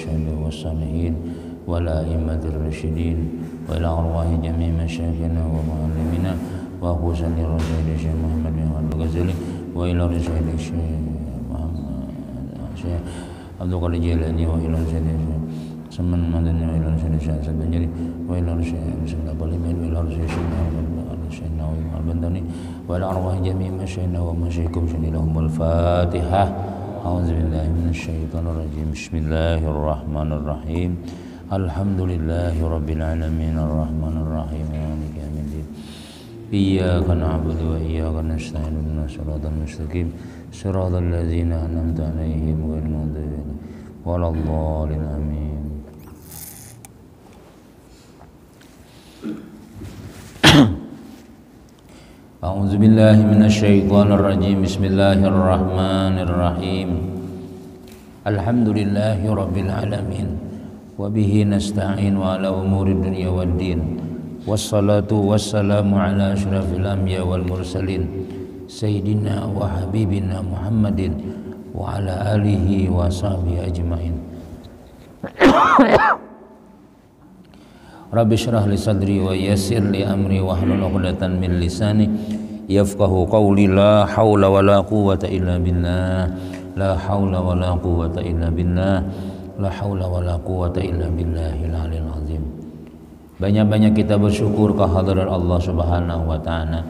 الشهداء والصالحين والأئمة الراشدين وإلى أرواح جميع مشايخنا ومعلمنا وخصوصا للرشيد الشيخ محمد بن عبد الغزالي وإلى الرشيد الشيخ عبد القادر الجيلاني وإلى الرشيد سمن مدني وإلى الرشيد الشيخ البنجري وإلى الرشيد البليمين وإلى الرشيد الشيخ النووي البنداني وإلى أرواح جميع مشايخنا ومشايخكم لهم الفاتحة. أعوذ بالله من الشيطان الرجيم. بسم الله الرحمن الرحيم. الحمد لله رب العالمين الرحمن الرحيم مالك يوم الدين. إياك نعبد وإياك نستعين اهدنا الصراط المستقيم صراط الذين أنعمت عليهم غير المغضوب عليهم ولا الضالين آمين. أعوذ بالله من الشيطان الرجيم. بسم الله الرحمن الرحيم. الحمد لله رب العالمين وبه نستعين على أمور الدنيا والدين والصلاة والسلام على أشرف الأنبياء والمرسلين سيدنا وحبيبنا محمد وعلى آله وصحبه أجمعين. Rabbi syrah li sadri wa yassir li amri wahlul 'uqdatam min lisani yafqahu qawli. La haula wala quwwata illa billah. La haula wala quwwata illa billah. La haula wala quwwata illa billahil aliyil azim. Banyak-banyak kita bersyukur kehadirat Allah Subhanahu wa taala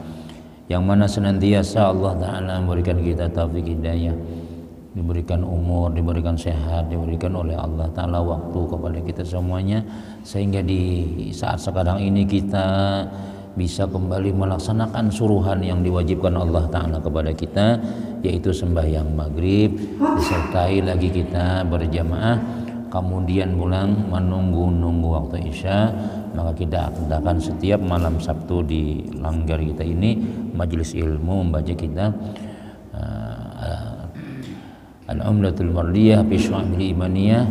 yang mana senantiasa Allah taala memberikan kita taufik hidayah, diberikan umur, diberikan sehat, diberikan oleh Allah taala waktu kepada kita semuanya, sehingga di saat sekarang ini kita bisa kembali melaksanakan suruhan yang diwajibkan Allah taala kepada kita, yaitu sembahyang maghrib, disertai lagi kita berjamaah, kemudian pulang menunggu waktu isya. Maka kita adakan setiap malam Sabtu di langgar kita ini majelis ilmu, membaca kita Al-Umdatul Mardiyah fi Syu'abil Imaniyah,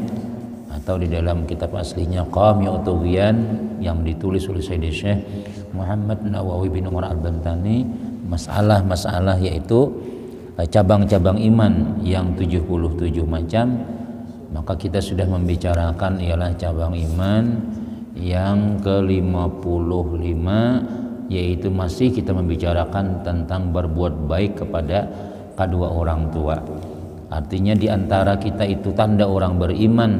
atau di dalam kitab aslinya Qami'ut Tughyan yang ditulis oleh Sayyid Syekh Muhammad Nawawi bin Umar Al-Bantani, masalah-masalah yaitu cabang-cabang iman yang 77 macam. Maka kita sudah membicarakan ialah cabang iman yang ke-55, yaitu masih kita membicarakan tentang berbuat baik kepada kedua orang tua. Artinya di antara kita itu tanda orang beriman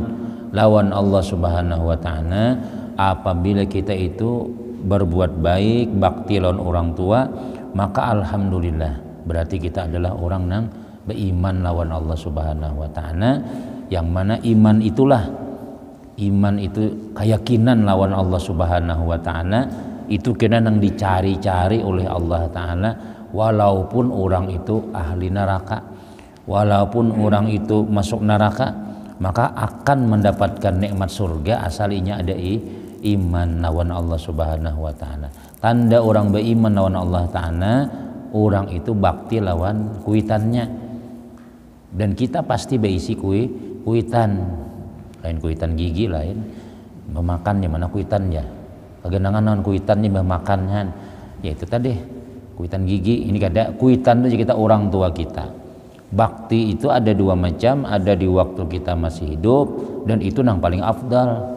lawan Allah Subhanahu wa taala apabila kita itu berbuat baik, bakti lawan orang tua, maka alhamdulillah berarti kita adalah orang yang beriman lawan Allah Subhanahu wa taala, yang mana iman itu keyakinan lawan Allah Subhanahu wa taala, itu kena yang dicari-cari oleh Allah taala, walaupun orang itu ahli neraka, walaupun orang itu masuk neraka, maka akan mendapatkan nikmat surga asalinya ada iman lawan Allah Subhanahu wa taala. Tanda orang beriman lawan Allah taala, orang itu bakti lawan kuitannya. Dan kita pasti berisi kuitan, lain kuitan gigi, lain memakannya, mana kuitannya, kegenangan lawan kuitannya memakannya, yaitu tadi kuitan gigi. Ini kada kuitan itu kita orang tua kita. Bakti itu ada dua macam, ada di waktu kita masih hidup, dan itu nang paling afdal.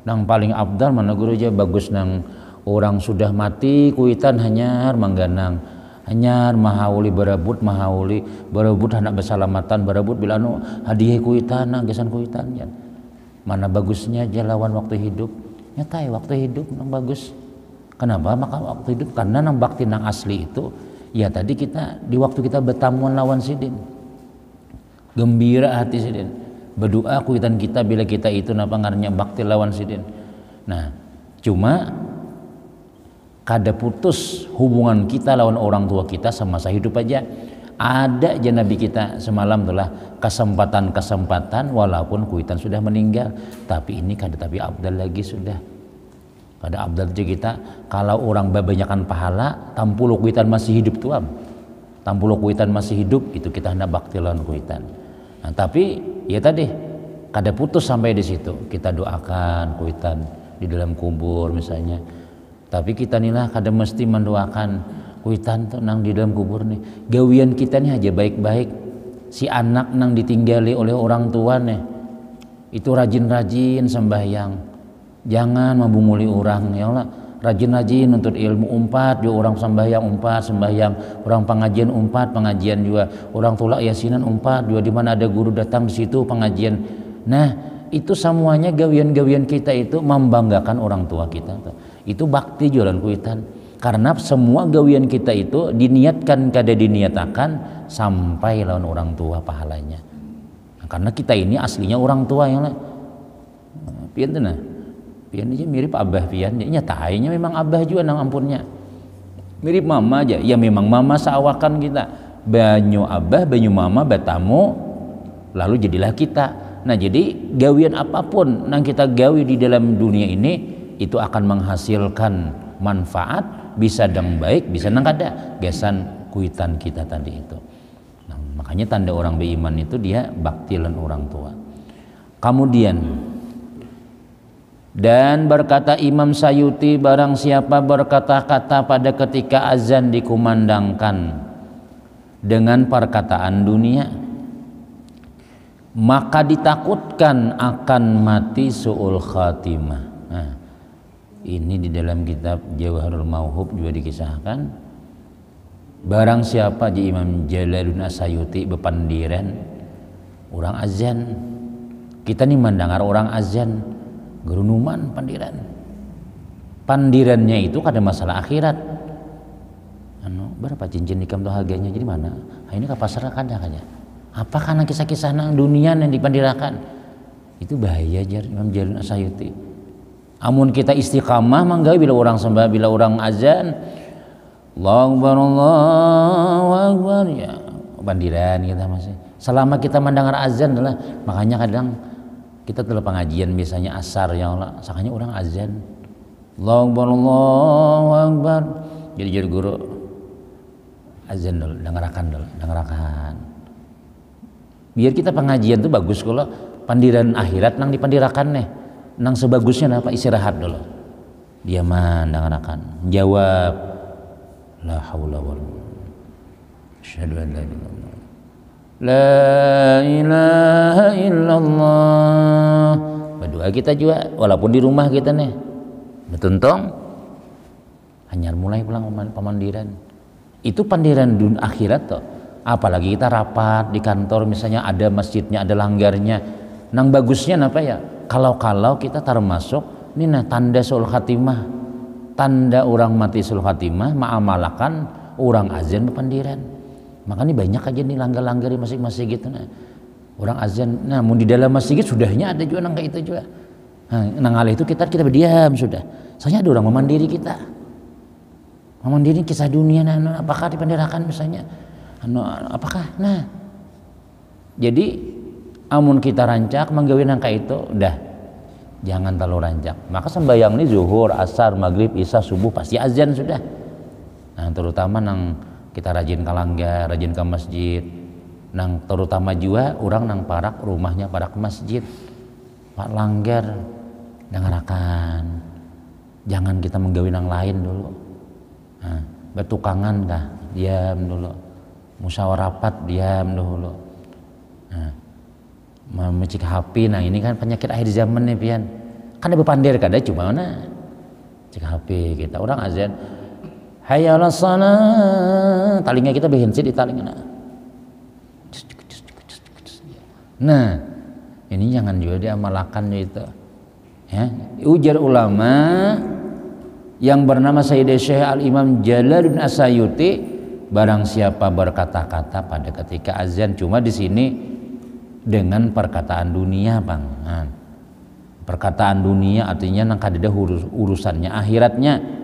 Nang paling afdal mana guru aja bagus nang orang sudah mati kuitan hanyar mangganang, hanyar mahauli berebut anak bersalamatan, berebut bila anu hadiah kuitan nang gesan kuitan ya. Mana bagusnya aja lawan waktu hidup. Nyatai waktu hidup nang bagus. Kenapa? Maka waktu hidup karena nang bakti nang asli itu ya tadi kita di waktu kita bertamuan lawan sidin, gembira hati sidin, berdoa kuitan kita bila kita itu napa ngarnya bakti lawan sidin. Nah, cuma kada putus hubungan kita lawan orang tua kita semasa hidup aja. Ada aja Nabi kita semalam telah kesempatan walaupun kuitan sudah meninggal, tapi ini kada tapi abdal lagi sudah. Pada abdal kita kalau orang kebanyakan pahala tampul kuitan masih hidup tuam, tampul kuitan masih hidup itu kita hendak bakti lawan kuitan. Nah, tapi ya tadi kada putus sampai di situ, kita doakan kuitan di dalam kubur misalnya, tapi kita inilah kada mesti mendoakan kuitan tuh nang di dalam kubur nih. Gawian kita nih aja baik-baik, si anak nang ditinggali oleh orang tua nih itu rajin-rajin sembahyang, jangan membunguli orang ya Allah. Rajin-rajin nuntut ilmu umpat juga orang sembahyang umpat sembahyang, orang pengajian umpat pengajian juga, orang tulak yasinan umpat juga, di mana ada guru datang di situ pengajian. Nah itu semuanya gawian-gawian kita itu membanggakan orang tua kita, itu bakti jualan kuitan, karena semua gawian kita itu diniatkan kada diniatakan sampai lawan orang tua pahalanya. Nah, karena kita ini aslinya orang tua yang pian tuh nah. Pian aja mirip abah pian, nyatanya memang abah juga nang ampunnya. Mirip mama aja, ya memang mama seawakan kita. Banyu abah, banyu mama, batamu, lalu jadilah kita. Nah jadi gawian apapun nang kita gawi di dalam dunia ini itu akan menghasilkan manfaat, bisa dang baik, bisa nang kada. Gesan kuitan kita tadi itu. Nah, makanya tanda orang beriman itu dia baktilan orang tua. Kemudian dan berkata Imam Sayuti, barang siapa berkata-kata pada ketika azan dikumandangkan dengan perkataan dunia, maka ditakutkan akan mati su'ul khatimah. Nah, ini di dalam kitab Jawharul Mauhub juga dikisahkan. Barang siapa di Imam Jalaluddin As-Sayuti bepandiran orang azan, kita nih mendengar orang azan gerunuman pandirannya itu kada masalah akhirat. Berapa cincin nikam tuh harganya, jadi mana? Nah, ini ke pasar kada kanya. Apa karena kisah-kisah nang dunia yang dipandirakan? Itu bahaya jar Imam Jalaluddin As-Sayuti. Amun kita istiqamah mangga bila orang sembah, bila orang azan Allahu Akbar ya pandiran kita masih. Selama kita mendengar azan adalah, makanya kadang kita telah pengajian biasanya asar ya Allah, sakanya orang azan Allahu Akbar, jadi guru azan dulu, dengarakan biar kita pengajian tuh bagus. Kalau pandiran akhirat nang dipandirakan nih nang sebagusnya apa istirahat dulu, diaman dengarakan jawab la haula wala asyhadu an la ilaha illallah la ilaha illallah. Berdoa kita juga walaupun di rumah kita nih betuntong hanya mulai pulang pemandiran. Itu pandiran dunia akhirat toh. Apalagi kita rapat di kantor misalnya ada masjidnya, ada langgarnya. Nang bagusnya apa ya? Kalau kita termasuk ini nah tanda sul khatimah. Tanda orang mati sul khatimah ma'amalakan orang azan pepandiran. Makanya banyak aja nih langgar-langgar di masing-masing gitu nah. Orang azan, namun di dalam masjid sudahnya ada juga nang kayak itu juga. Nah, nang alih itu kita berdiam sudah. Soalnya ada orang memandiri kita. Memandiri kisah dunia nah, apakah dipandirakan misalnya? Apakah? Nah. Jadi amun kita rancak menggawe nang kayak itu, udah jangan terlalu rancak. Maka sembahyang ini zuhur, asar, maghrib, isya, subuh pasti azan sudah. Nah, terutama nang kita rajin ke langgar, rajin ke masjid, nang terutama juga orang nang parak rumahnya parak masjid, pak langgar, dengarakan, jangan kita menggawi nang lain dulu. Nah, bertukangan kah, diam dulu, musyawarapat diam dulu. Nah, memecik HP, nah ini kan penyakit akhir zaman nih pian, kan ada bepandir kada cuma mana, cek HP kita orang azan. Hayya 'alas shalah, talinga kita behensit di talinga. Nah, ini jangan juga diamalkan itu. Ya, ujar ulama yang bernama Sayyid Syekh Al-Imam Jalaluddin As-Sayuti, barang siapa berkata-kata pada ketika azan, cuma di sini dengan perkataan dunia, Bang. Nah, perkataan dunia artinya nang kada urusannya akhiratnya.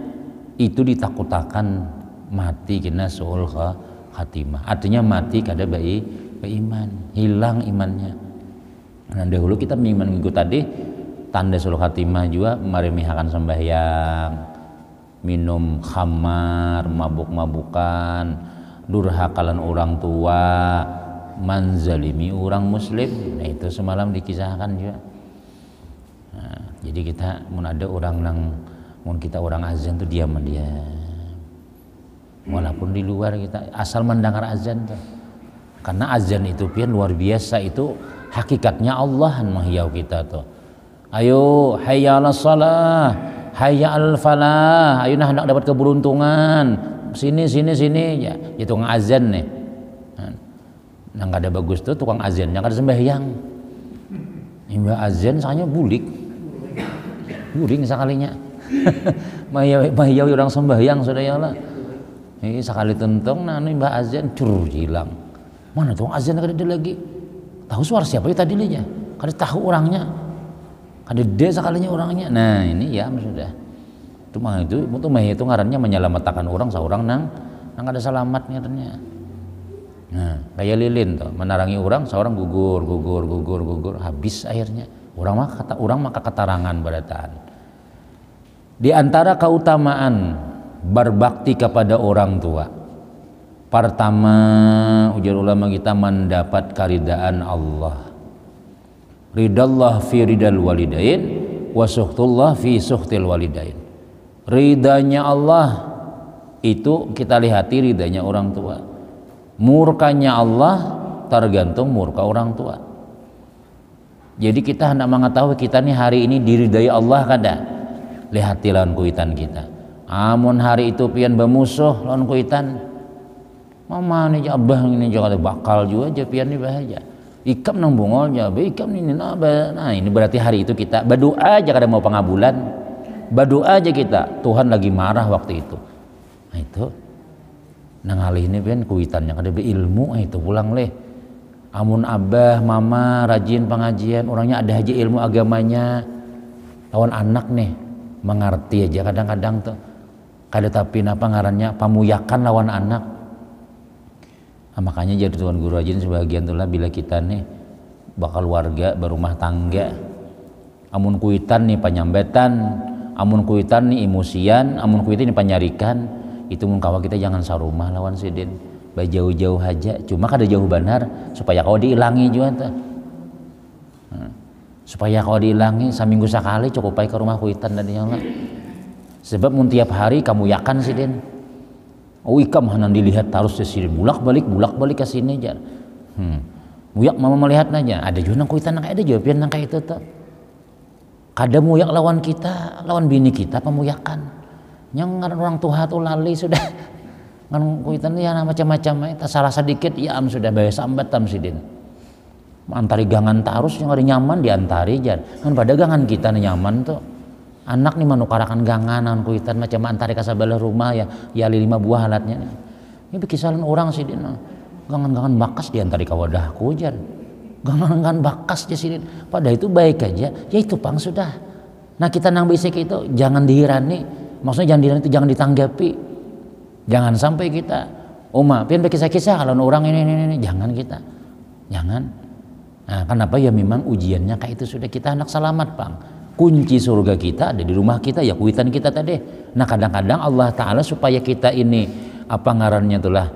Itu ditakutakan mati kena su'ul khatimah, artinya mati kada beriman, hilang imannya. Nah dahulu kita beriman minggu tadi tanda su'ul khatimah juga meremehkan sembahyang, minum khamar, mabuk-mabukan, durhakalan orang tua, manzalimi orang muslim. Nah itu semalam dikisahkan juga. Nah, jadi kita mun ada orang nang mun kita orang azan tuh diam, walaupun di luar kita asal mendengar azan tuh, karena azan itu pian luar biasa, itu hakikatnya Allah mahiyau kita tuh. Ayo hayya 'alas shalah, hayya 'alal falah, ayo nah hendak dapat keberuntungan. Sini ya. Itu tukang azan nih. Nah enggak ada bagus tuh tukang azan, yang ada sembahyang. Imba azan sakanya bulik sekalinya. Mahiyau orang sembahyang sudah ya Allah. Ini sekali tentang nah ini mbak azan hilang. Mana tuh azan kada ada lagi. Tahu suara siapa itu tadi aja. Kada tahu orangnya. Kada ada sekalinya orangnya. Nah ini ya sudah. Itu mahiyau itu ngarannya menyelamatkan orang seorang nang ada selamat ngarannya. Nah kayak lilin tuh menarangi orang seorang gugur habis akhirnya. Orang maka katarangan barataan. Di antara keutamaan berbakti kepada orang tua, pertama ujar ulama kita mendapat keridaan Allah. Ridallah fi ridal walidain wa suhtullah fi suhtil walidain. Ridanya Allah itu kita lihati ridanya orang tua. Murkanya Allah tergantung murka orang tua. Jadi kita hendak mengetahui kita nih hari ini diridai Allah kada. Lihati lawan kuitan kita. Amun hari itu pian bermusuh lawan kuitan. Mama nih abah ini jangan bakal juga aja pian nih bahaya. Ikam nang bungolnya, ikam ini nah ini berarti hari itu kita berdoa aja kada mau pengabulan. Berdoa aja kita, Tuhan lagi marah waktu itu. Nah itu nang alih ini pian kuitannya kada berilmu itu pulang leh. Amun abah, mama rajin pengajian, orangnya ada aja ilmu agamanya. Lawan anak nih mengerti aja kadang-kadang tuh. Kada tapi napa ngarannya pamuyakan lawan anak. Nah, makanya jadi tuan guru rajin sebagian tuh lah bila kita nih bakal warga berumah tangga. Amun kuitan nih penyambetan, amun kuitan nih emosian, amun kuitan nih penyarikan, itu mun kawa kita jangan sarumah lawan sidin. Jauh-jauh aja, cuma kada jauh benar supaya kau diilangi juga tuh. Supaya kau diilangi seminggu sekali cukup baik ke rumah kuitan dan yang lain. Sebab mun tiap hari kamu yakan sidin. Oh ikam hanan dilihat harus sesiri bulak balik ke sini aja. Muyak mama melihat aja. Ada juga nang kuitan nang ada juga pian nang kayak itu tuh. Kada muyak lawan kita, lawan bini kita pemuyakan. Yang orang tua tuh lali sudah. Kan kuitan ya macam-macam itu salah sedikit ya sudah bayar sambat tam sidin. Antari gangan tarus yang ada nyaman diantari jan. Kan pada gangan kita nih nyaman tuh. Anak nih manukarakan ganganan kuitan macam antari kasabalah rumah ya 5 buah alatnya. Ini bikisalan orang sidin. Gangan-gangan bakas diantari kawadahku jan. Gangan-gangan bakas aja sidin. Pada itu baik aja. Ya itu pang sudah. Nah kita nang bisik itu jangan dihirani. Maksudnya jangan dihirani itu jangan ditanggapi. Jangan sampai kita pian berkisah-kisah kalau orang ini jangan kita. Jangan. Nah, kenapa ya memang ujiannya kayak itu sudah kita anak selamat, Bang. Kunci surga kita ada di rumah kita ya kuitan kita tadi. Nah, kadang-kadang Allah taala supaya kita ini apa ngarannya itulah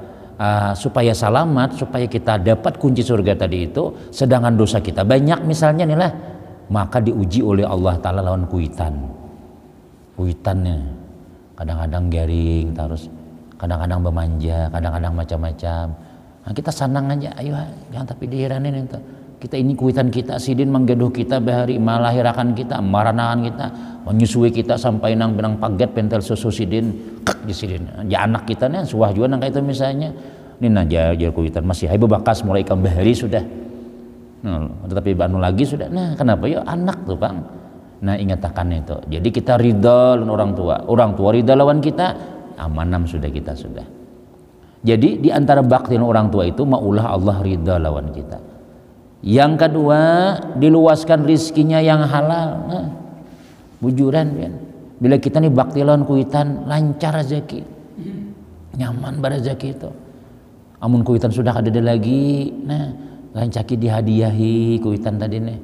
supaya selamat, supaya kita dapat kunci surga tadi itu, sedangkan dosa kita banyak misalnya nih lah, maka diuji oleh Allah taala lawan kuitan. Kuitannya kadang-kadang garing terus kadang-kadang bermanja, kadang-kadang macam-macam. Nah, kita senang aja, ayo jangan tapi dihiranin itu. Kita ini kuitan kita, sidin menggeduh kita bahari, malahirakan kita, maranakan kita, menyusui kita sampai nang benang paget pentel susu sidin, di sidin. Ya anak kita nih suah juga nang itu misalnya. Ini naja jar kuitan masih hai bebakas mulai ikan bahari sudah. Nah, tetapi banu lagi sudah. Nah, kenapa ya anak tuh, Bang? Nah, ingatkan itu. Jadi kita ridha lawan orang tua ridha lawan kita. Amanam sudah kita sudah. Jadi di antara bakti orang tua itu maulah Allah ridha lawan kita. Yang kedua diluaskan rizkinya yang halal. Nah, bujuran kan. Bila kita nih bakti lawan kuitan lancar rezeki, nyaman berrezeki itu. Amun kuitan sudah ada lagi, nah lancaki dihadiahi kuitan tadi nih.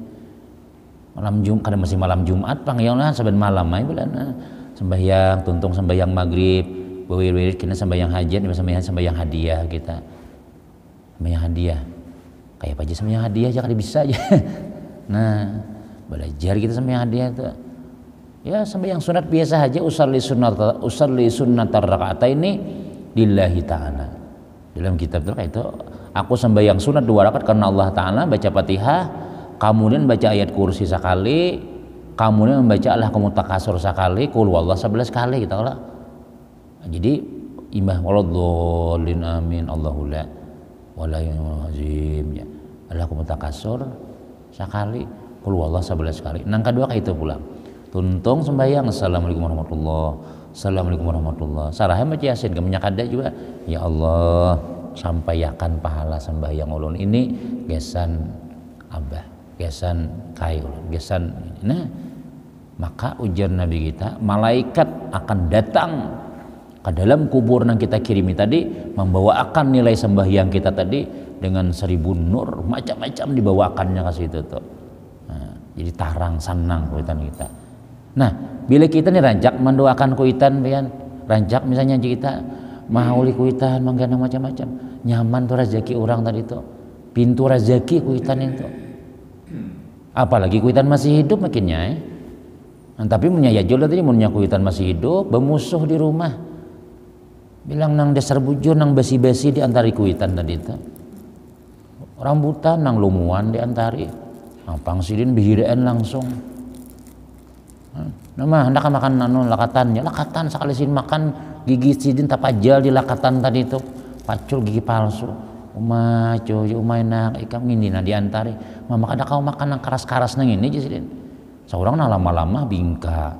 Malam Jumat kadang masih malam Jumat pangyalah saben malam ae bulan. Nah, sembahyang tuntung sembahyang maghrib. Wirid kita sembahyang hajat, sembahyang hadiah kita. Sembahyang hadiah. Kayak apa aja sembahyang hadiah aja kada bisa aja. Nah, belajar kita sembahyang hadiah itu. Ya sembahyang sunat biasa aja usalli sunnatar raka'ataini lillahi ta'ala. Dalam kitab itu kayak itu aku sembahyang sunat 2 rakaat karena Allah taala baca Fatihah, kemudian baca ayat kursi sekali, kemudian membaca al-hakumut takasur sekali, qul huwallahu 11 kali gitu lah. Jadi imah waladhdallin amin Allahu la wala azim ya. Al-hakumut takasur sekali, qul huwallahu 11 kali. Nang kedua kayak itu pulang. Tuntung sembahyang assalamualaikum warahmatullahi sarahnya baca yasin kemenyak ada juga ya Allah sampaikan pahala sembahyang ulun ini gesan abah gesan kai ulun gesan. Nah maka ujar Nabi kita malaikat akan datang ke dalam kubur yang kita kirimi tadi membawakan nilai sembahyang kita tadi dengan 1000 nur macam-macam dibawakannya ke situ tuh. Nah, jadi tarang sanang kuitan kita. Nah, bila kita nih rancak mendoakan kuitan, pian rancak misalnya kita mauli kuitan, manggana macam-macam, nyaman tuh rezeki orang tadi tuh, pintu rezeki kuitan itu. Apalagi kuitan masih hidup makinnya, Nah, tapi menyayajul tadi punya kuitan masih hidup, bermusuh di rumah, bilang nang dasar bujur, nang basi-basi di antari kuitan tadi itu, rambutan nang lumuan di antari, apang sidin bihiraan langsung. Nama hendak makan lakatannya, lakatan sekali sin makan gigi sidin tapajal di lakatan tadi itu, pacul gigi palsu. Umah cuy, umah enak, ikam ini nah diantari. Mama kada kau makan yang keras-keras nang ini sidin. Seorang nah lama-lama bingka,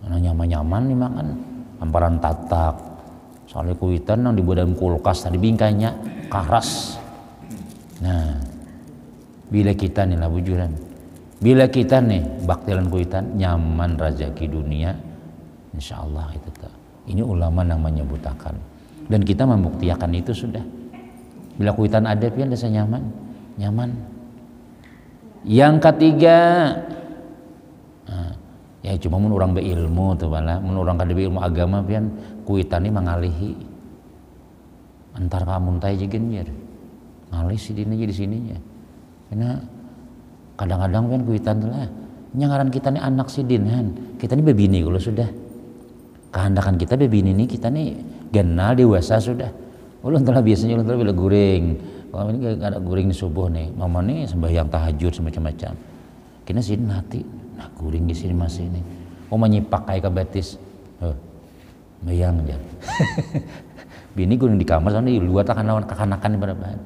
nah nyaman-nyaman nih makan, hamparan tatak, soalnya kuitan yang dibuat dalam kulkas tadi bingkanya keras. Nah, bila kita nih lah bujuran. Bila kita nih baktilan kuitan nyaman rezeki dunia, insya Allah itu tak. Ini ulama yang menyebutakan dan kita membuktikan itu sudah. Bila kuitan ada pian desa nyaman. Yang ketiga, ya cuma mun orang berilmu tuh bala, mun orang kada berilmu agama pian kuitan ini mengalihi antar kamu tay jigen yer. Ngalih sidin aja di sininya. Karena kadang-kadang kan kuitan tuh lah nyangaran kita nih anak sidin kan kita nih bebini kalau sudah kehendakan kita bebini nih kita nih genal dewasa sudah ulun telah biasanya ulun telah bila guring kalau ini gak ada guring di subuh nih mama nih sembahyang tahajud semacam-macam kena sidin hati nah guring di sini masih ini menyipak kayak kebatis bayang aja bini guring di kamar soalnya di luar kekanakan di badan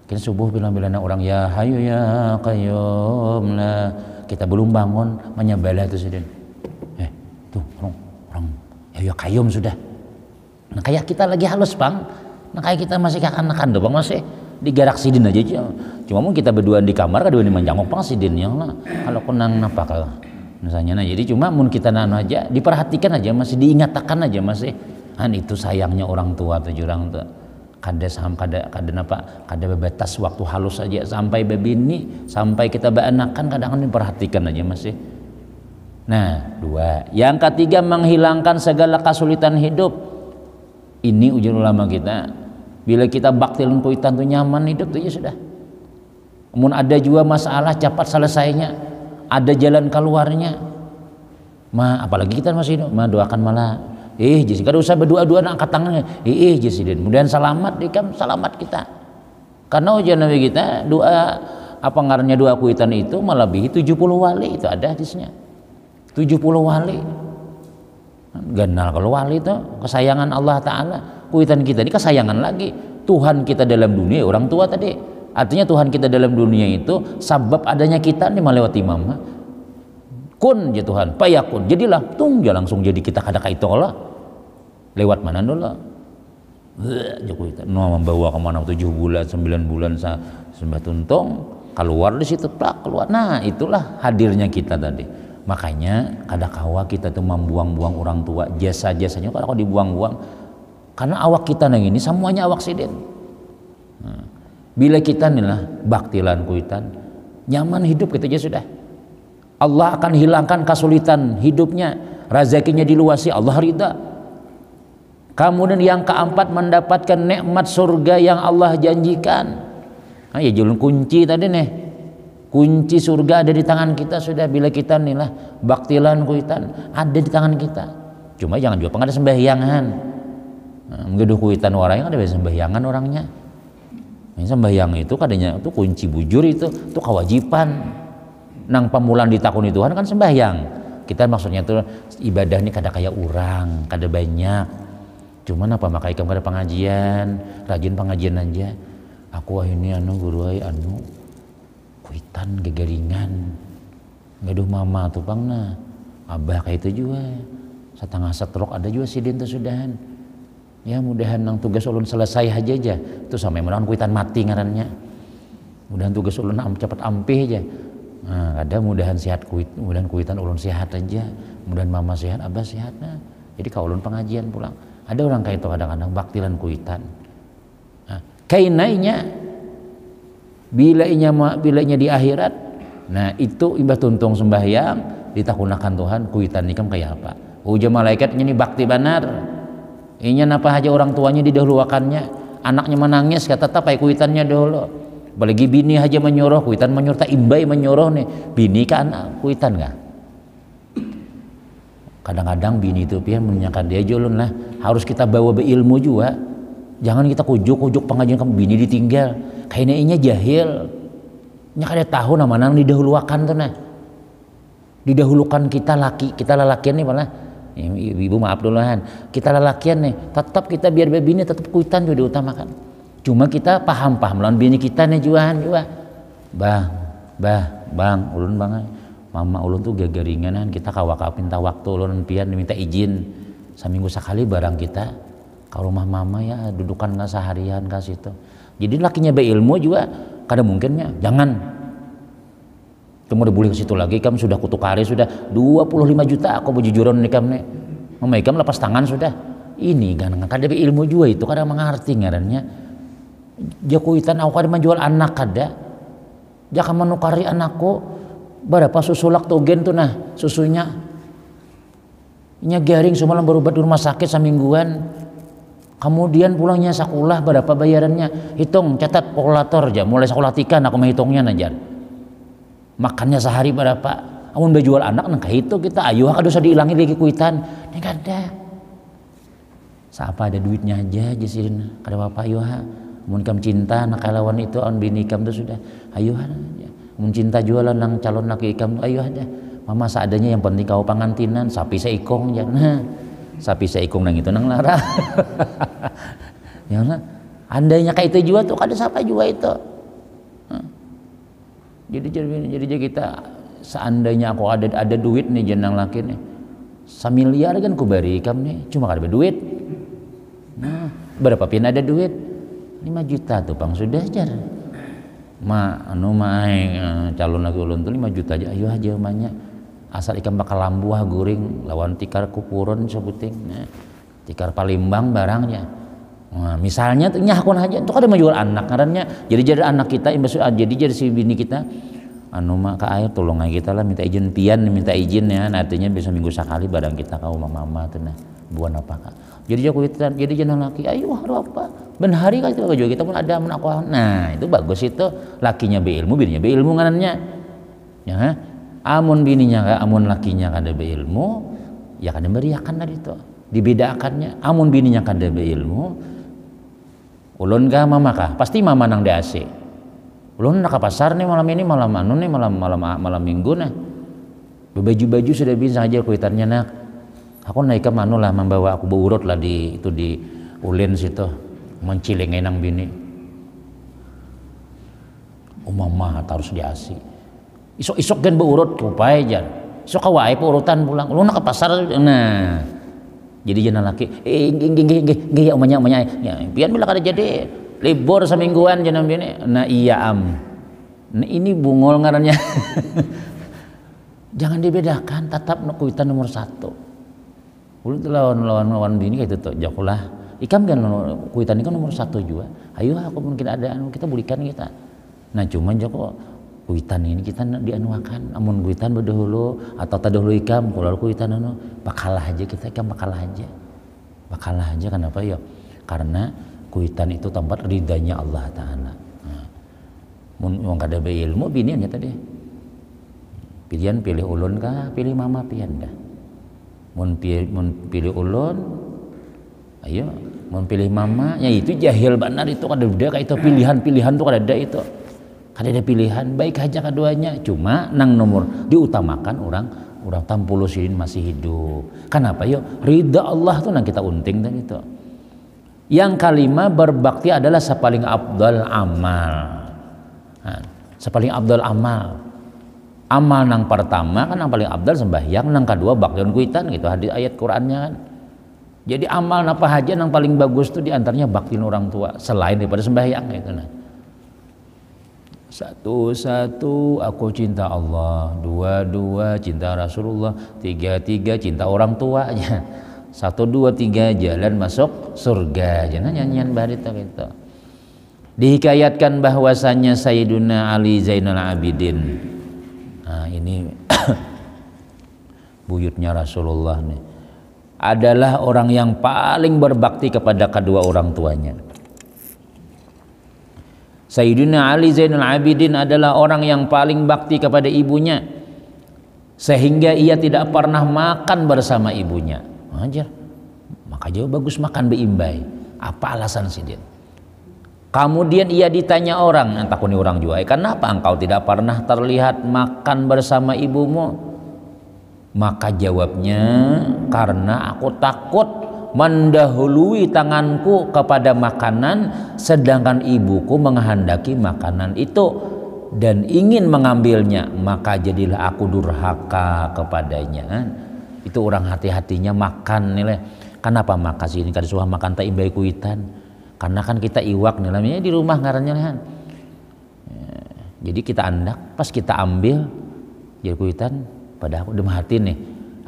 kita subuh bilang-bilang orang ya hayu ya qayyum lah kita belum bangun menyembelih itu sidin tuh orang ya qayyum sudah nah kayak kita lagi halus bang nah kayak kita masih kekanakan doang masih digarak sidin aja cuma mungkin kita berdua di kamar kedua di menjangok bang sidinnya lah kalau kunang napa kalau misalnya nah jadi cuma mun kita nano aja diperhatikan aja masih diingatkan aja masih itu sayangnya orang tua tuh jurang tuh kada bebatas waktu halus saja sampai bebini sampai kita beanakan kadang-kadang diperhatikan aja masih. Nah, 2. Yang ketiga menghilangkan segala kesulitan hidup. Ini ujian ulama kita. Bila kita baktilun kuitan tuh nyaman hidup tuh ya sudah. Namun ada juga masalah cepat selesainya. Ada jalan keluarnya. Apalagi kita masih hidup, doakan malah jadi kada usah berdua-dua angkat tangannya jadi kemudian selamat dikam selamat kita karena ujian Nabi kita doa apa ngarannya doa kuitan itu melebihi 70 wali itu ada hadisnya 70 wali ganal kalau wali itu kesayangan Allah Ta'ala kuitan kita ini kesayangan lagi Tuhan kita dalam dunia orang tua tadi artinya Tuhan kita dalam dunia itu sebab adanya kita ini melewati mama kun ya Tuhan payakun jadilah ya langsung jadi kita kada itu Allah lewat mana dulu Jokowi membawa kemana 7 bulan 9 bulan sembah tuntung keluar di situ plak keluar nah itulah hadirnya kita tadi makanya kada kawa kita tuh membuang-buang orang tua jasa-jasanya kalau dibuang-buang karena awak kita nang ini semuanya awak sidin bila kita nih lah baktilan kuitan nyaman hidup kita aja sudah Allah akan hilangkan kesulitan hidupnya rezekinya diluasi Allah ridha. Kemudian yang keempat mendapatkan nikmat surga yang Allah janjikan. Ya julun kunci tadi nih. Kunci surga ada di tangan kita sudah bila kita nih lah baktilan kuitan ada di tangan kita. Cuma jangan juga ada sembahyangan. Menggeduh kuitan orang yang ada sembahyangan orangnya. Sembahyang itu kadanya itu kunci bujur itu kewajiban. Nang pamulan ditakuni Tuhan kan sembahyang. Kita maksudnya tuh ibadah ini kada kayak orang, kada banyak. Cuman apa maka ikam kada pengajian, rajin pengajian aja. Aku ini guru kuitan gegaringan. Gaduh mama tuh pangna. Abah kayak itu juga. Setengah stroke ada juga sidin tuh sudahan. Ya mudahan nang tugas ulun selesai aja. Itu sampai mudahan kuitan mati ngarannya. Mudahan tugas ulun cepat ampih aja. Nah, ada mudahan sehat mudahan kuitan ulun sehat aja. Mudahan mama sehat, abah sehat. Nah, jadi kalau ulun pengajian pulang. Ada orang kayak itu kadang-kadang baktilan kuitan. Nah, kainainya bila inya di akhirat. Nah, itu imbah tuntung sembahyang ditakunakan Tuhan kuitan nikam kayak apa? Uja malaikatnya ini bakti benar. Inya napa aja orang tuanya didahuluakannya, anaknya menangis kata tetap ay kuitannya dulu. Apalagi bini aja menyuruh kuitan menyuruh tak imbai menyuruh nih bini ke anak kuitan nggak? Kadang-kadang bini itu pian menanyakan dia julun lah harus kita bawa beilmu juga. Jangan kita kujuk pengajian kamu bini ditinggal. Kayaknya inya jahil. Nya kada tahu nama nang didahuluakan tuh nah. Didahulukan kita lelakian nih malah. Ibu maaf duluan, kita lelakian nih, tetap kita biar bini tetap kuitan juga diutamakan. Cuma kita paham lawan bini kita nih juga. Bang, ulun bang, mama ulun tuh gagaringanan kita kawak minta waktu ulun pian minta izin seminggu sekali barang kita ke rumah mama ya dudukan nggak seharian ke situ. Jadi lakinya beilmu juga kada mungkinnya jangan. Kamu udah boleh ke situ lagi, kamu sudah kutukari sudah 25 juta aku bujujuran nih kamu nih. Mama ikam lepas tangan sudah. Ini kan kada ilmu juga itu kada mengerti ngarannya. Jakuitan aku kada menjual anak kada. Jaka menukari anakku berapa susu laktogen tuh nah susunya. Nya garing semalam berobat di rumah sakit semingguan. Kemudian pulangnya sekolah berapa bayarannya? Hitung catat kalkulator aja mulai sekolah tikan aku menghitungnya aja. Makannya sehari berapa? Amun berjual anak nang itu kita ayo kada usah diilangi lagi kuitan. Nih kada. Siapa ada duitnya aja sih kada apa ayo ha. Mun kam cinta nak lawan itu on bini kam tuh sudah. Ayo ha. Mun cinta jualan nang calon laki kam ayo ada. Mama seadanya yang penting kau pangantinan sapi seikong ya. Nah, sapi seikong nang itu nang lara. Ya nah. Andainya kayak itu juga tuh kada siapa juga itu. Jadi kita seandainya aku ada duit nih jenang laki nih 1 miliar kan ku bari ikam nih cuma kada berduit. Nah berapa pin ada duit 5 juta tuh pang sudah jar calon laki ulun tuh 5 juta aja ayo aja umanya asal ikam bakal lambuah guring lawan tikar kupuron sebuting nah, tikar Palembang barangnya. Nah, misalnya tuh nyahkon aja itu kada menjual anak ngarannya jadi anak kita jadi si bini kita ke air tolong aja kita lah minta izin pian minta izin ya nah, artinya bisa minggu sekali barang kita kau mama tuh nah buan apa kak jadi jenang laki ayo apa ben hari kan juga kita pun ada menakwah nah itu bagus itu lakinya beilmu bininya beilmu ngarannya ya amun bininya amun lakinya kada beilmu ya kada beriakan tadi itu dibedakannya amun bininya kada beilmu ulun kah mama kah pasti mama nang DC ulun nak ke pasar nih malam ini malam minggu nah baju sudah bisa aja kuitannya nak aku naik ke manu lah membawa aku beurut lah di ulin situ mencilingin nang bini mama harus diasi isok kan beurut kupai jar isok kawai urutan pulang ulun nak ke pasar nah jadi jenang laki ya umanya ya pian bila kada jadi libur semingguan jenang bini nah iya nah ini bungol ngarannya jangan dibedakan tetap kuitan nomor 1 ulun lawan bini kayak itu tuh jakulah ikam kan kuitan kan nomor 1 juga ayo aku mungkin ada kita belikan kita nah cuman joko kuitan ini kita dianuakan amun kuitan berdahulu atau terdahulu ikam kalau kuitan bakalah aja kita ikam bakalah aja kenapa ya karena kuitan itu tempat ridanya Allah Ta'ala mun kada beilmu biniannya tadi pilihan pilih ulun kah pilih mama pian dah mun pilih ulun ayo memilih mama ya itu jahil benar itu kada ada kayak itu pilihan tuh kada ada itu. Kada ada pilihan baik aja keduanya cuma nang nomor diutamakan orang tampulu sidin masih hidup. Kenapa yo? Ridha Allah tuh nang kita unting dan itu. Yang kelima berbakti adalah sepaling abdal amal. Nah, sepaling abdal amal. Amal nang pertama kan nang paling abdal sembahyang, nang kedua baktiun kuitan gitu hadis ayat Qur'annya kan. Jadi amal apa aja nang paling bagus tuh diantaranya baktiin orang tua selain daripada sembahyang gitu nah. Satu aku cinta Allah, dua cinta Rasulullah, tiga cinta orang tuanya, 1, 2, 3 jalan masuk surga. Jangan nyanyian barita gitu. Dihikayatkan bahwasannya Sayyiduna Ali Zainal Abidin. Nah ini buyutnya Rasulullah nih. Adalah orang yang paling berbakti kepada kedua orang tuanya. Sayyidina Ali Zainal Abidin adalah orang yang paling bakti kepada ibunya sehingga ia tidak pernah makan bersama ibunya. Ajar, maka jauh bagus makan beimbai. Apa alasan sih dia? Kemudian ia ditanya orang, takuni orang juga, kenapa engkau tidak pernah terlihat makan bersama ibumu? Maka jawabnya, karena aku takut mendahului tanganku kepada makanan sedangkan ibuku menghendaki makanan itu dan ingin mengambilnya, maka jadilah aku durhaka kepadanya. Itu orang hati-hatinya makan nilai. Kenapa makasih ini kada suah makan tak imbai kuitan? Karena kan kita iwak nih namanya di rumah ngarannya kan. Jadi kita andak pas kita ambil jadi kuitan pada aku demah hati nih.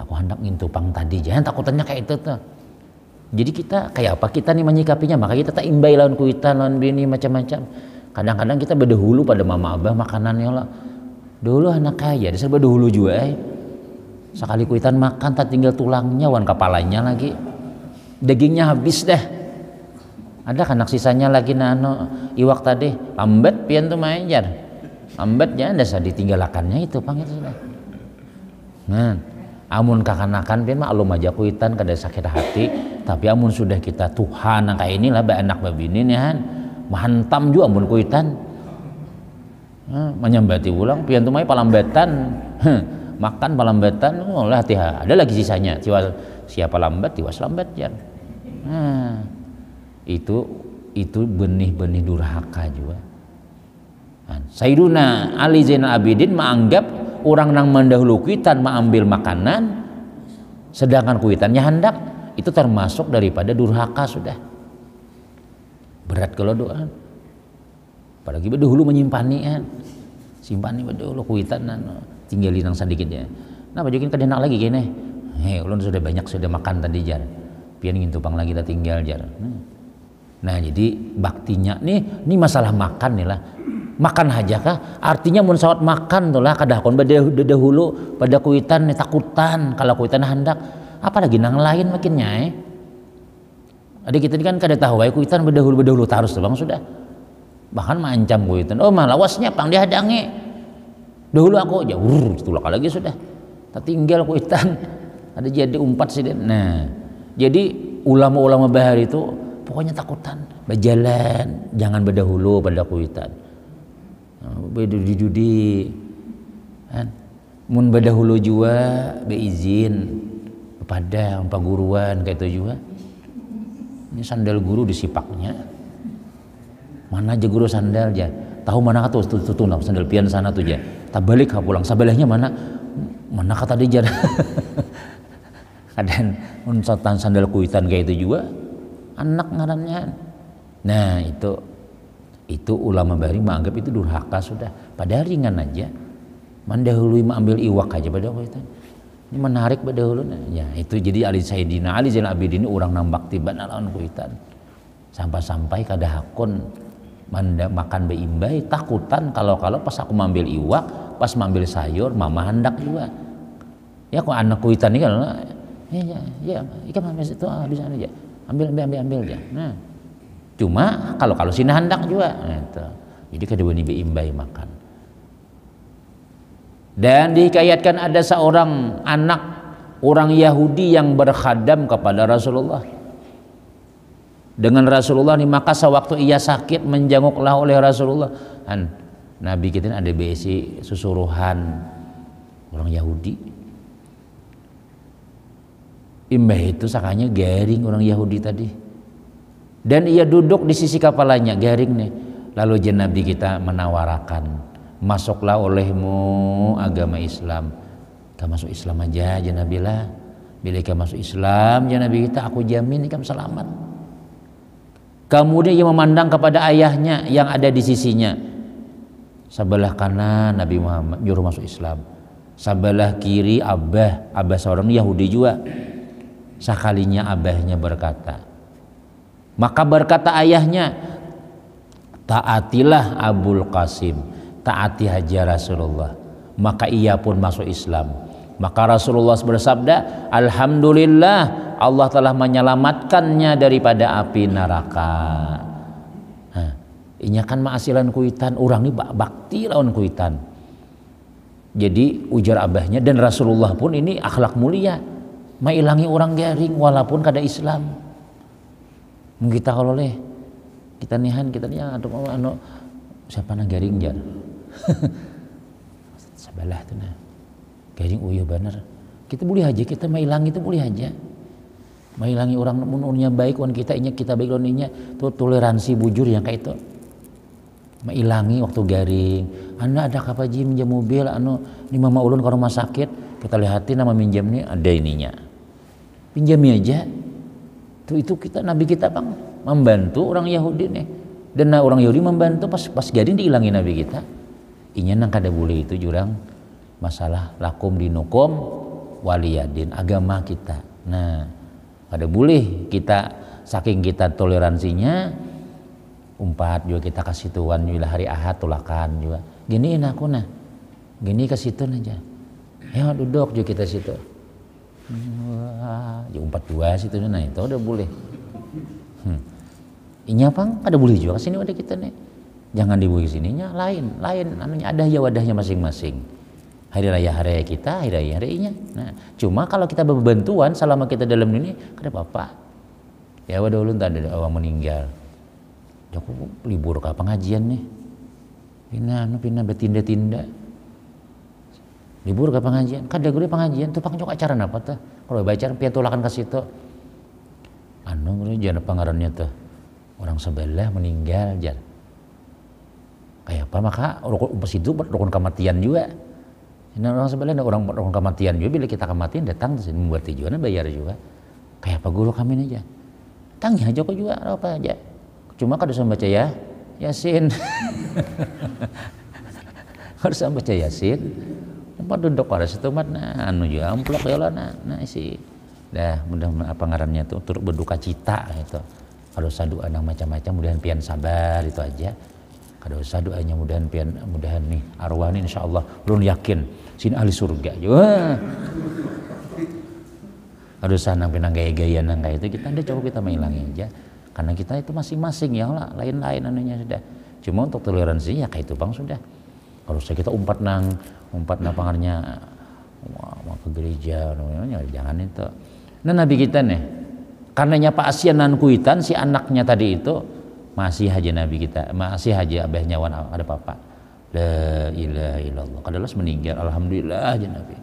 Aku hendak ngintupang tadi jangan takutannya kayak itu tuh. Jadi kita kayak apa kita nih menyikapinya, maka kita tak imbai lawan kuitan lawan bini macam-macam. Kadang-kadang kita berdahulu pada mama abah makanannya lah. Dulu anak kaya, dasar berdahulu juga sekali kuitan makan tak tinggal tulangnya wan kepalanya lagi. Dagingnya habis dah. Ada anak sisanya lagi nano iwak tadi lambat pian tuh main jar. Lambat jangan dasar ditinggalakannya itu pang itu sudah. Nah, amun kakanakan pian mah alum aja kuitan kada sakit hati. Tapi amun sudah kita Tuhan kayak inilah anak babini nih han menghantam juga amun kuitan menyambati ulang pian tumai palambatan makan palambatan lah tiha ada lagi sisanya siapa lambat tiwas lambat ya itu benih-benih durhaka juga. Sayyiduna Ali Zainal Abidin menganggap orang nang mendahulu kuitan mengambil makanan sedangkan kuitannya hendak itu termasuk daripada durhaka sudah berat kalau doa apalagi dahulu menyimpannya simpani dahulu kuitan tinggalin yang sedikitnya nah bajukin kedenak lagi gini ulun sudah banyak sudah makan tadi jar pian ingin tupang lagi kita tinggal jar nah jadi baktinya nih masalah makan nih lah makan aja kah artinya mun sawat makan tuh lah kadahkon dahulu pada kuitan nih takutan kalau kuitan hendak apalagi nang lain makin nyai. Adik kita ini kan kada tahu wae kuitan berdahulu tarus tuh bang sudah. Bahkan mancam kuitan. Oh malah wasnya pang dihadangi. Dahulu aku jauh tulak lagi sudah. Tak tinggal kuitan. Ada jadi umpat sih. Nah, jadi ulama-ulama bahar itu pokoknya takutan. Berjalan jangan berdahulu pada kuitan. Judi kan. Mun berdahulu juga beizin pada guruan kayak itu juga ini sandal guru disipaknya mana aja guru sandal aja tahu mana tuh sandal pian sana tuh aja tak balik pulang sabelahnya mana kata dia kadang unsatan sandal kuitan kayak itu juga anak ngarannya nah itu ulama bahari menganggap itu durhaka sudah padahal ringan aja mendahului mengambil iwak aja pada kuitan ini menarik berdahulu ya itu jadi Ali Sayyidina Ali Zainal Abidin orang nambak tiba lawan kuitan sampai kada hakun makan beimbai takutan kalau pas aku mengambil iwak pas mengambil sayur mama hendak juga ya kok anak kuitan ini kan ya ikan ambil itu bisa aja ambil aja nah cuma kalau sini hendak juga gitu. Jadi kedua ini beimbai makan. Dan dihikayatkan ada seorang anak orang Yahudi yang berkhadam kepada Rasulullah. dengan Rasulullah nih, maka sewaktu ia sakit menjenguklah oleh Rasulullah. Nabi kita ada besi susuruhan orang Yahudi. Imbah itu sakanya garing orang Yahudi tadi. Dan ia duduk di sisi kepalanya garing nih. Lalu Nabi kita menawarkan, masuklah olehmu agama Islam. Kamu masuk Islam aja Nabi lah. Bila kamu masuk Islam Nabi kita, aku jamin kamu selamat. Kemudian ia memandang kepada ayahnya yang ada di sisinya. Sebelah kanan Nabi Muhammad nyuruh masuk Islam. Sebelah kiri abah seorang Yahudi juga. Sekalinya abahnya berkata, maka berkata ayahnya, taatilah Abul Qasim, taati haja Rasulullah. Maka ia pun masuk Islam. Maka Rasulullah bersabda, alhamdulillah Allah telah menyelamatkannya daripada api neraka. Inya kan maasilan kuitan, orang ini bakti lawan kuitan. Jadi ujar abahnya, dan Rasulullah pun ini akhlak mulia, mailangi orang garing walaupun kada Islam. Kita kalau leh kita nihan anu siapa na garing jar. Sebelah tuh nah. Garing uyo bener. Kita boleh aja kita mailangi itu boleh aja. Mailangi orang munurnya baik wan kita inya kita baik lawan inya, tuh toleransi bujur yang kayak itu. Mailangi waktu garing. Anda ada apa ji minjam mobil anu ni mama ulun ke rumah sakit, kita lihatin nama minjam nih ada ininya. Pinjami aja. Itu kita Nabi kita bang membantu orang Yahudi nih. Dan orang Yahudi membantu pas garing dihilangi Nabi kita. Inya nang kada boleh itu jurang masalah lakum dinukum waliyadin agama kita. Nah, kada boleh kita saking kita toleransinya umpat juga kita kasih tuan juga hari Ahad tulakan juga. Giniin aku nah. Gini ke situ aja. Ya duduk juga kita situ. Ya umpat dua situ nah itu udah boleh. Inya pang kada boleh juga kesini wadah kita nih. Jangan dibuat sininya lain anunya ada ya wadahnya masing-masing. Hari raya kita, hari raya harinya. Nah, cuma kalau kita berbantuan selama kita dalam ini kada apa-apa. Ya wadah ulun tak ada orang meninggal. Aku libur ke pengajian nih. Pina bertinda-tinda. Libur ke pengajian. Kada gue pengajian tuh pangcok acara apa tuh? Kalau baca piatulakan ke situ. Gue jangan pangarannya tuh. Orang sebelah meninggal jar. Kayak apa maka pas itu rukun kematian juga. Ini orang sebelah ada orang rukun kematian juga, bila kita kematian datang terus membuat tujuan bayar juga. Kayak apa guru kami aja. Tanya aja kok juga apa aja. Cuma kada usah baca ya Yasin. Harus baca Yasin. Tempat duduk pada situ mat nah anu juga amplop ya lah nah isi. Dah mudah apa ngarannya tuh turut berduka cita gitu. Kalau usah doa nang macam-macam mudahan pian sabar itu aja. Kada usah doanya mudahan nih arwah nih insyaallah ulun yakin sin ahli surga. Wah. Kada usah nang pinang gaya-gaya nang kayak itu kita coba kita menghilangi aja. Karena kita itu masing-masing ya lah lain-lain anunya sudah. Cuma untuk toleransi ya kayak itu bang sudah. Kalau kita umpat nang pangarnya mau ke gereja jangan itu. Nah Nabi kita nih karenanya Pak Asian nan kuitan si anaknya tadi itu masih haja Nabi kita, masih haja abahnya wan ada papa. La ilaha illallah. Kadalas meninggal alhamdulillah aja Nabi.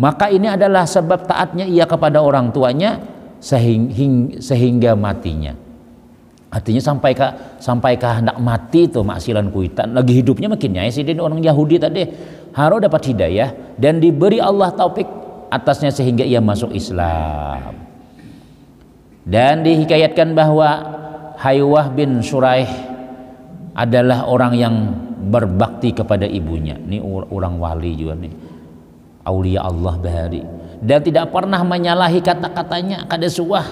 Maka ini adalah sebab taatnya ia kepada orang tuanya sehingga matinya. Artinya sampai ke hendak mati itu maksilan kuitan lagi hidupnya makin nyai sih orang Yahudi tadi harus dapat hidayah dan diberi Allah taufik atasnya sehingga ia masuk Islam. Dan dihikayatkan bahwa Haywah bin Shuraih adalah orang yang berbakti kepada ibunya. Ini orang wali juga nih. Aulia Allah bahari. Dan tidak pernah menyalahi kata-katanya kada suah.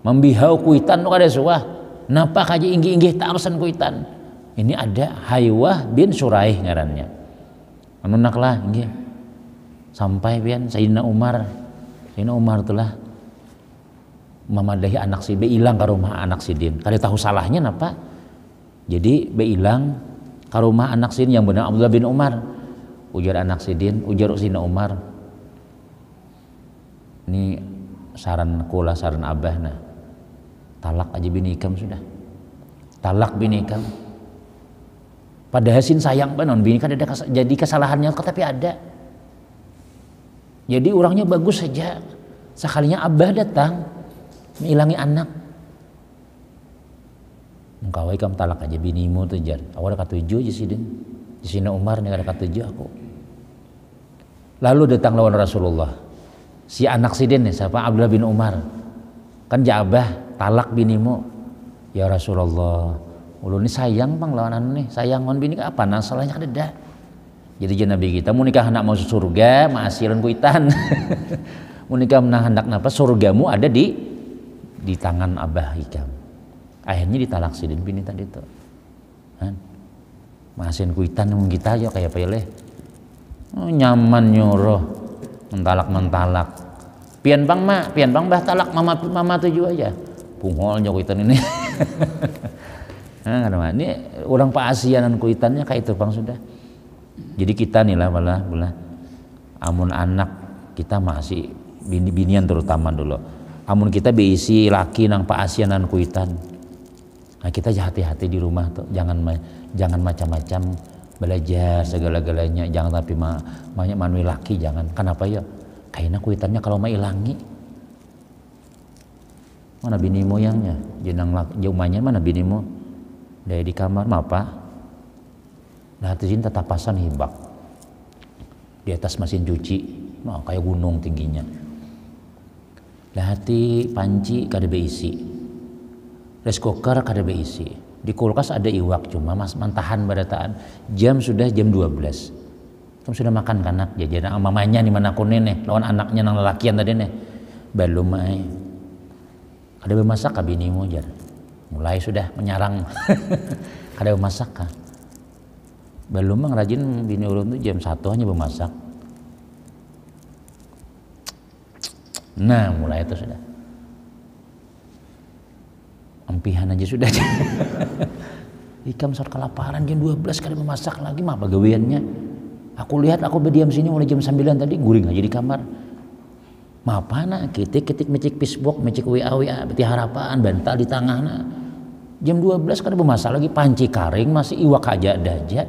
Membihau kuitan kada suah. Napa kaji inggih-inggih tarusan kuitan. Ini ada Haywah bin Shuraih ngarannya. Anu naklah inggih. Sampai pian Sayyidina Umar itulah memadahi anak si be ilang ke rumah anak sidin. Kada tahu salahnya napa. Jadi be ilang ke rumah anak sidin yang benar Abdullah bin Umar. Ujar anak sidin, ujar Sayyidina Umar. Ini saran kula saran abah nah. talak aja bini ikam sudah, talak bini ikam. Padahal sin sayang banon bini kan ada jadi kesalahannya tapi ada. Jadi orangnya bagus saja, sekalinya abah datang menghilangi anak. Engkau ikam talak aja binimu tuh jar. Awal katujuh aja sih den. Di sini Umar nih ada katujuh aku. Lalu datang lawan Rasulullah. Si anak sidin nih siapa Abdullah bin Umar. Kan jabah talak binimu. Ya Rasulullah, ulun ini sayang bang lawan anu nih, sayang lawan bini apa? Nah salahnya kan ada. Jadi jangan nabi kita mau nikah anak mau surga, maasiran kuitan. Mau nikah hendak napa surgamu ada di tangan abah ikam. Akhirnya ditalak sidin bini tadi tuh. Kan? Maasiran kuitan yang kita aja kayak pilih. Oh, nyaman nyuruh mentalak pian bang bah talak mama tujuh aja punggolnya kuitan ini. Nah, ini orang paasianan kuitannya kayak itu bang sudah. Jadi kita nih lah malah amun anak kita masih binian terutama dulu amun kita beisi laki nang paasianan kuitan. Nah kita hati-hati di rumah tuh jangan macam-macam belajar segala-galanya, jangan tapi banyak manui laki jangan. Kenapa ya? Kayaknya kuitannya kalau mau ilangi. Mana bini moyangnya? Jenang jaumanya mana binimu? Dari di kamar apa? Nah hati tatapasan hibak di atas mesin cuci, nah, kayak gunung tingginya. Lah hati panci kada beisi, rice cooker kada beisi. Di kulkas ada iwak cuma mas mantahan badataan jam 12 kamu sudah makan kanak jajan mamanya nih mana aku nenek lawan anaknya nang lelakian tadi nih belum mai kada bemasak ka binimu jar mulai sudah menyarang. Kada bemasak ka belum mang rajin bini ulun tuh jam 1 hanya bemasak. Nah mulai itu sudah ampihan aja sudah. Ikam saat kelaparan jam 12 kali memasak lagi mah pegawaiannya. Aku lihat aku berdiam sini mulai jam 9 tadi guring aja di kamar. Mapana ketik mecik Facebook, mecik WA berarti harapan bantal di tangahna. Jam 12 kali memasak lagi panci karing masih iwak aja ada aja.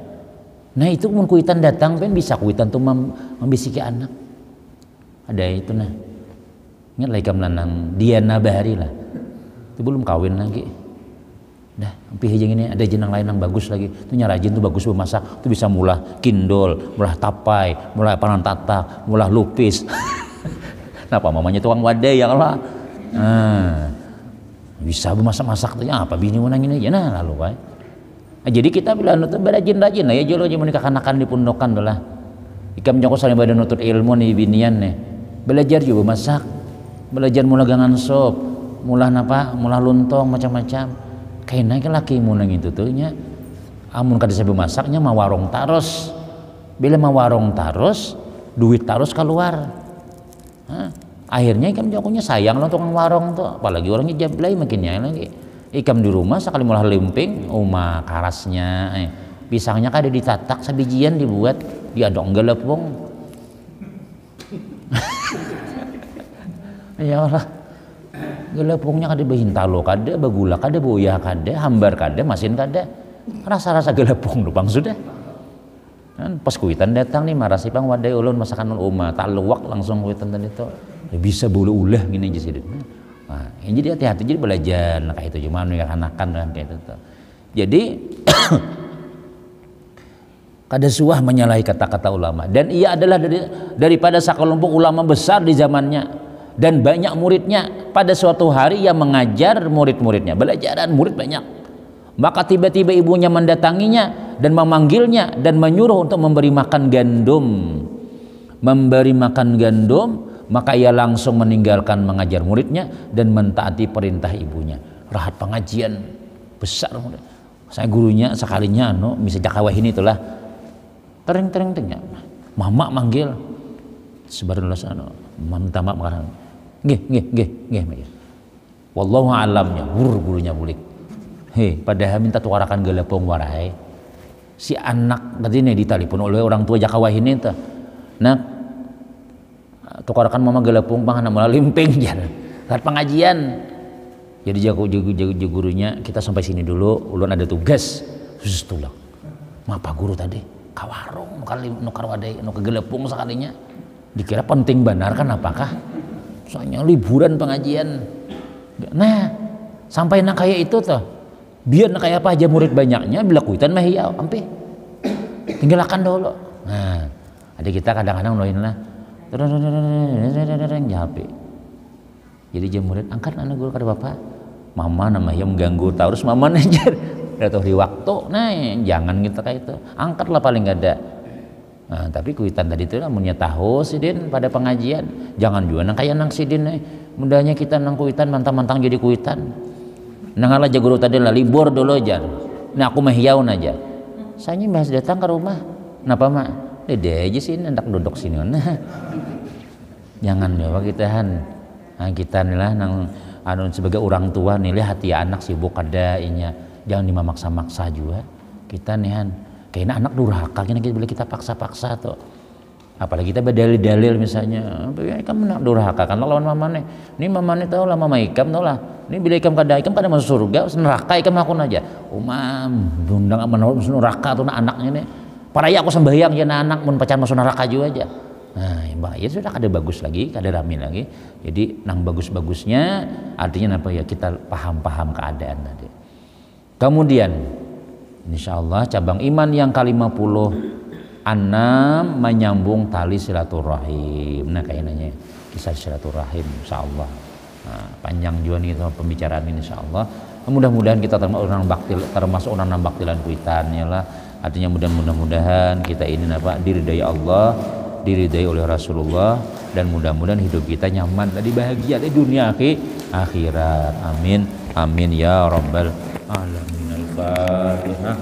Nah itu mun kuitan datang pen bisa kuitan tuh membisiki anak. Ada itu nah. Ingat lagi kam lanang Diana Bahari lah. Itu belum kawin lagi. Dah, hampir hijing ini ada jenang lain yang bagus lagi. Itu nyarajin tuh bagus memasak. Itu bisa mulah kindol, mulah tapai, mulah panan tatak, mulah lupis. Kenapa mamanya tukang wadai ya Allah. Nah, bisa memasak-masak tuh apa bini menang ini aja nah lalu baik. Nah, jadi kita bilang nutut rajin lah ya jolo aja menikah kanakan di pundokan dolah. Ikam joko saling pada nutut ilmu nih binian nih. Belajar juga masak. Belajar mula gangan sop. Mulah luntong macam-macam kayaknya kan laki munang itu tuh nya amun kada sabe masaknya mah warung taros bila mah warung taros duit taros keluar. Akhirnya ikam jagonya sayang lo tukang warung tuh apalagi orangnya jablay makinnya lagi ikam di rumah sekali mulah lemping karasnya pisangnya kada ditatak sabijian dibuat diadong gelepung. Ya Allah gelepungnya kada bahintalo kada bagula kada boya kada hambar kada masin kada rasa-rasa gelepung lupang sudah kan pas kuitan datang nih marah sih pang wadai ulun masakan uma tak luwak langsung kuitan tadi itu bisa bulu ulah gini aja sih. Nah ini jadi hati-hati jadi belajar nah, kayak itu cuma ya anakan kan kayak itu jadi kada suah menyalahi kata-kata ulama dan ia adalah daripada sekelompok ulama besar di zamannya dan banyak muridnya. Pada suatu hari ia mengajar murid-muridnya belajaran murid banyak maka tiba-tiba ibunya mendatanginya dan memanggilnya dan menyuruh untuk memberi makan gandum maka ia langsung meninggalkan mengajar muridnya dan mentaati perintah ibunya. Rahat pengajian besar saya gurunya sekalinya bisa jakawah ini itulah tereng mama manggil sebarang sana minta maaf karena nggih wallahu alamnya gurunya bulik padahal minta tukarakan gelepong warai si anak tadi nih ditelepon oleh orang tua jakawah ini tuh nah tukarakan mama gelepong bang anak malah limping jar pengajian Jadi jago gurunya, kita sampai sini dulu, ulun ada tugas khusus tulang. Mapa guru tadi ka warung kali nu karwadai nu kegelepung sakalinya. Dikira penting benar kan apakah? Soalnya liburan pengajian. Nah, sampai nak kayak itu tuh. Biar nak kayak apa aja murid banyaknya bila kuitan mah iya ampe. Tinggalkan dulu. Nah, ada kita kadang-kadang nuin lah. Nyape. Jadi dia murid angkat anak guru kada bapak. Mama namanya mengganggu terus mama aja. Atau di waktu, nah jangan kita kayak itu. Angkatlah paling gak ada. Nah, tapi kuitan tadi itu namanya tahu sidin pada pengajian. Jangan juga nang kayak nang sidin mudahnya kita nang kuitan mantang-mantang jadi kuitan. Nang ala guru tadi lah libur dulu aja. Nah aku mah hiaun aja. Saya masih datang ke rumah. Kenapa mak? Dede aja sini hendak duduk sini. Nah, jangan ya kita Nah, kita nih lah nang sebagai orang tua nih lihat hati anak sibuk ada inya. Jangan dimaksa-maksa juga. Kita nih kayaknya anak durhaka kita boleh kita paksa-paksa tuh. Apalagi kita berdalil-dalil misalnya, kamu nak durhaka kan lawan mamane. Ini mamane tahu lah mama ikam tahu lah. Ini bila ikam kada masuk surga, neraka ikam akun aja. Umam, bundang menurut neraka tuh anaknya nih. Paraya aku sembahyang ya anak mun pacar masuk neraka juga aja. Nah, ya sudah kada bagus lagi, kada rame lagi. Jadi nang bagus-bagusnya artinya apa ya kita paham-paham keadaan tadi. Kemudian insyaallah cabang iman yang ke-56 menyambung tali silaturahim. Nah kayaknya kisah silaturahim insyaallah. Nah, panjang juga nih pembicaraan ini insyaallah. Mudah-mudahan kita termasuk orang baktilan kuitan ya lah. Artinya mudah-mudahan kita ini diridai Allah, diridai oleh Rasulullah, dan mudah-mudahan hidup kita nyaman tadi bahagia di dunia akhirat. Amin amin ya rabbal alamin. Al-Fatihah.